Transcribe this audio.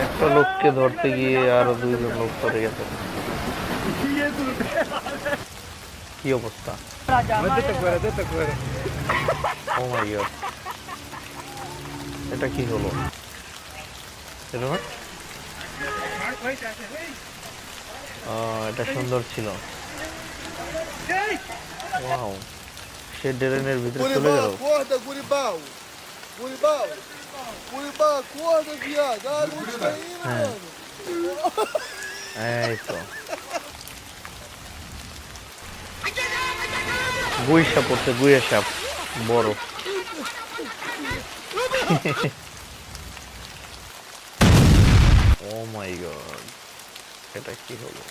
একটা লোককে ধরতে গিয়ে আরো দুইজন লোক ধরে গেছে। কি অবস্থা! ও মাই গড, এটা কি হলো? এটা না, এটা সুন্দর ছিল। ওয়াও, সে ড্রেনের ভিতরে চলে গেল। Acorda, Guribal! Guribal! Guribal, acorda, viado! Ah, não tá indo, হ্যাঁ, mano! এই তো গুইসা পড়ছে, গুইয়া সাপ বড়। ও মাই গড, এটা কি হলো?